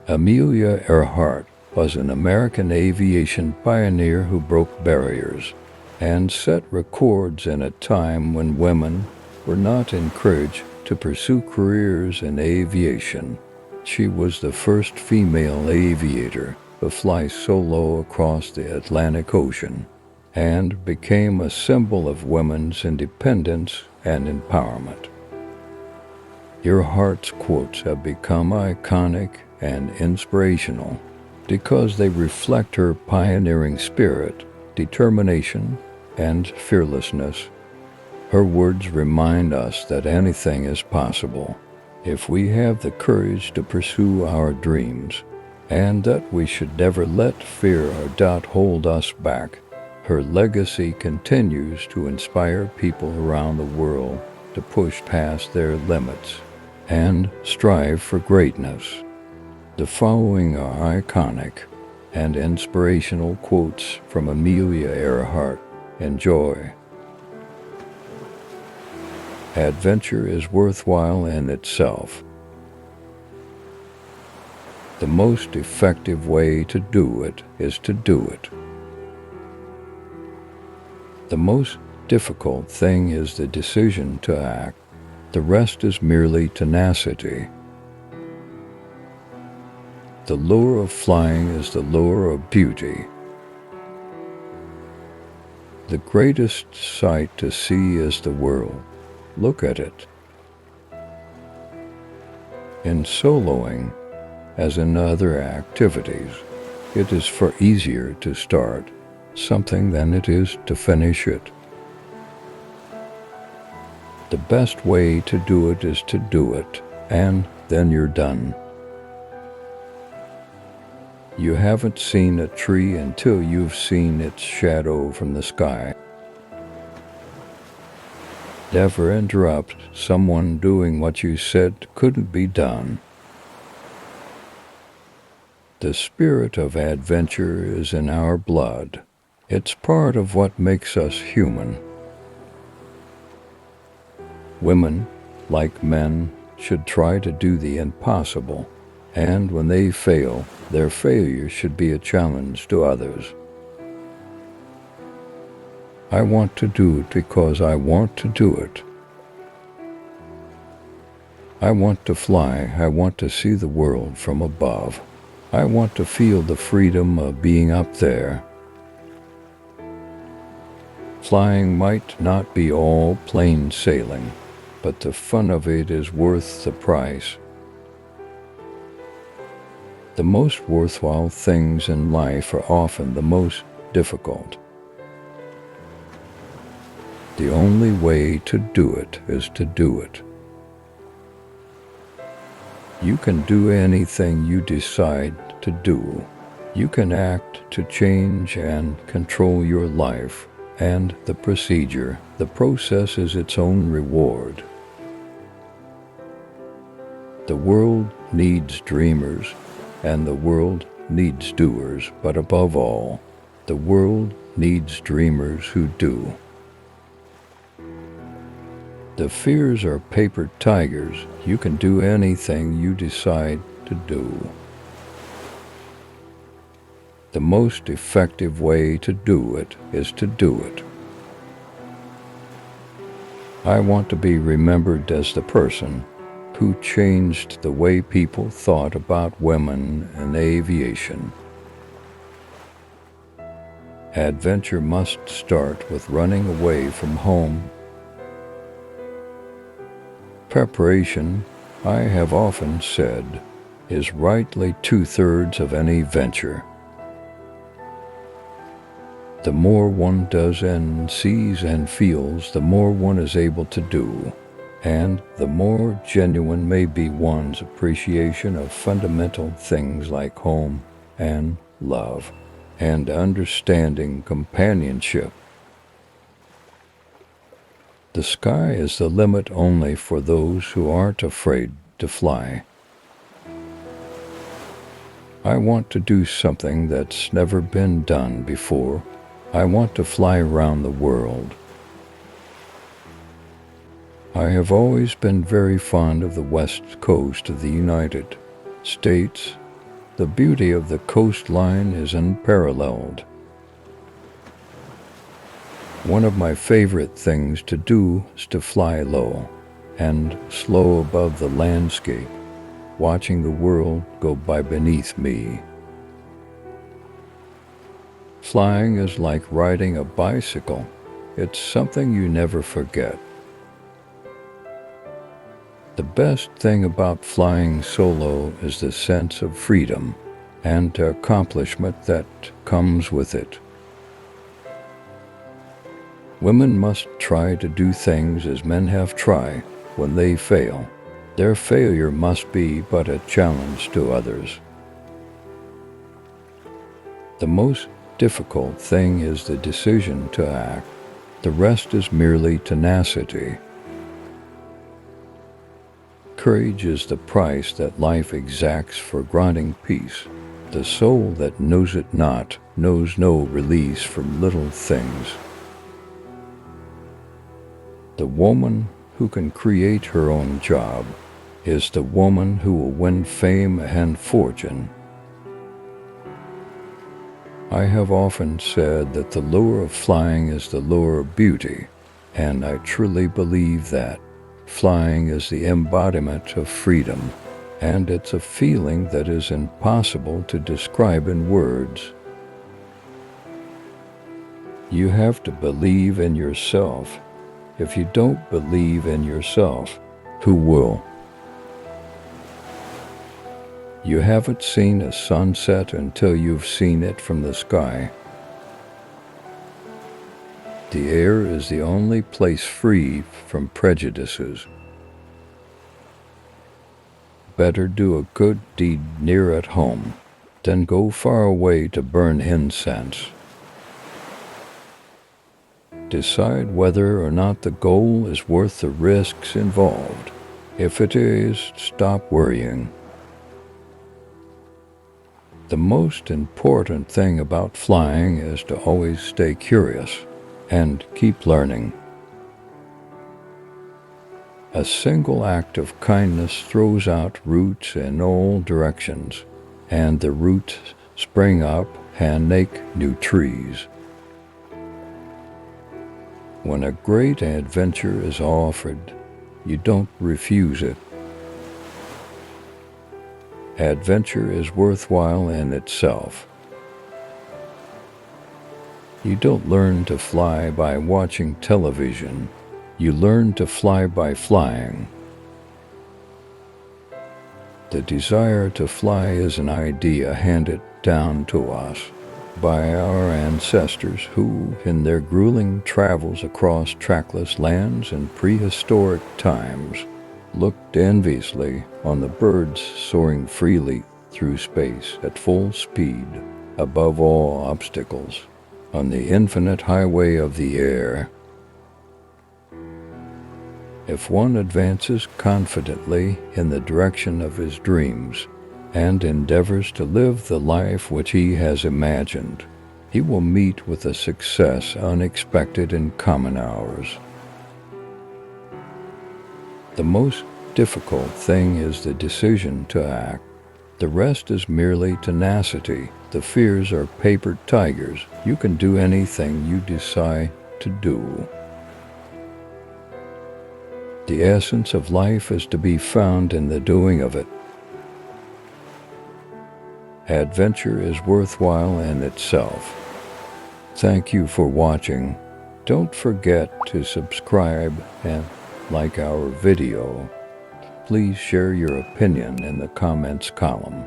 Amelia Earhart was an American aviation pioneer who broke barriers and set records in a time when women were not encouraged to pursue careers in aviation. She was the first female aviator to fly solo across the Atlantic Ocean and became a symbol of women's independence and empowerment. Earhart's quotes have become iconic and inspirational because they reflect her pioneering spirit, determination, and fearlessness. Her words remind us that anything is possible if we have the courage to pursue our dreams, and that we should never let fear or doubt hold us back. Her legacy continues to inspire people around the world to push past their limits and strive for greatness. The following are iconic and inspirational quotes from Amelia Earhart. Enjoy. Adventure is worthwhile in itself. The most effective way to do it is to do it. The most difficult thing is the decision to act. The rest is merely tenacity. The lure of flying is the lure of beauty. The greatest sight to see is the world. Look at it. In soloing, as in other activities, it is far easier to start something than it is to finish it. The best way to do it is to do it, and then you're done. You haven't seen a tree until you've seen its shadow from the sky. Never interrupt someone doing what you said couldn't be done. The spirit of adventure is in our blood. It's part of what makes us human. Women, like men, should try to do the impossible, and when they fail, their failure should be a challenge to others. I want to do it because I want to do it. I want to fly. I want to see the world from above. I want to feel the freedom of being up there. Flying might not be all plain sailing, but the fun of it is worth the price. The most worthwhile things in life are often the most difficult. The only way to do it is to do it. You can do anything you decide to do. You can act to change and control your life, and the procedure, the process is its own reward. The world needs dreamers, and the world needs doers, but above all, the world needs dreamers who do. The fears are paper tigers. You can do anything you decide to do. The most effective way to do it is to do it. I want to be remembered as the person who changed the way people thought about women in aviation. Adventure must start with running away from home. Preparation, I have often said, is rightly 2/3 of any venture. The more one does and sees and feels, the more one is able to do, and the more genuine may be one's appreciation of fundamental things like home and love and understanding companionship. The sky is the limit only for those who aren't afraid to fly. I want to do something that's never been done before. I want to fly around the world. I have always been very fond of the west coast of the United States. The beauty of the coastline is unparalleled. One of my favorite things to do is to fly low and slow above the landscape, watching the world go by beneath me. Flying is like riding a bicycle. It's something you never forget. The best thing about flying solo is the sense of freedom and accomplishment that comes with it. Women must try to do things as men have tried. When they fail, their failure must be but a challenge to others. The most difficult thing is the decision to act. The rest is merely tenacity. Courage is the price that life exacts for granting peace. The soul that knows it not knows no release from little things. The woman who can create her own job is the woman who will win fame and fortune. I have often said that the lure of flying is the lure of beauty, and I truly believe that. Flying is the embodiment of freedom, and it's a feeling that is impossible to describe in words. You have to believe in yourself. If you don't believe in yourself, who will? You haven't seen a sunset until you've seen it from the sky. The air is the only place free from prejudices. Better do a good deed near at home than go far away to burn incense. Decide whether or not the goal is worth the risks involved. If it is, stop worrying. The most important thing about flying is to always stay curious and keep learning. A single act of kindness throws out roots in all directions, and the roots spring up and make new trees. When a great adventure is offered, you don't refuse it. Adventure is worthwhile in itself. You don't learn to fly by watching television. You learn to fly by flying. The desire to fly is an idea handed down to us by our ancestors who, in their grueling travels across trackless lands in prehistoric times, looked enviously on the birds soaring freely through space at full speed, above all obstacles, on the infinite highway of the air. If one advances confidently in the direction of his dreams and endeavors to live the life which he has imagined, he will meet with a success unexpected in common hours. The most difficult thing is the decision to act. The rest is merely tenacity. The fears are paper tigers. You can do anything you decide to do. The essence of life is to be found in the doing of it. Adventure is worthwhile in itself. Thank you for watching. Don't forget to subscribe and like our video. Please share your opinion in the comments column.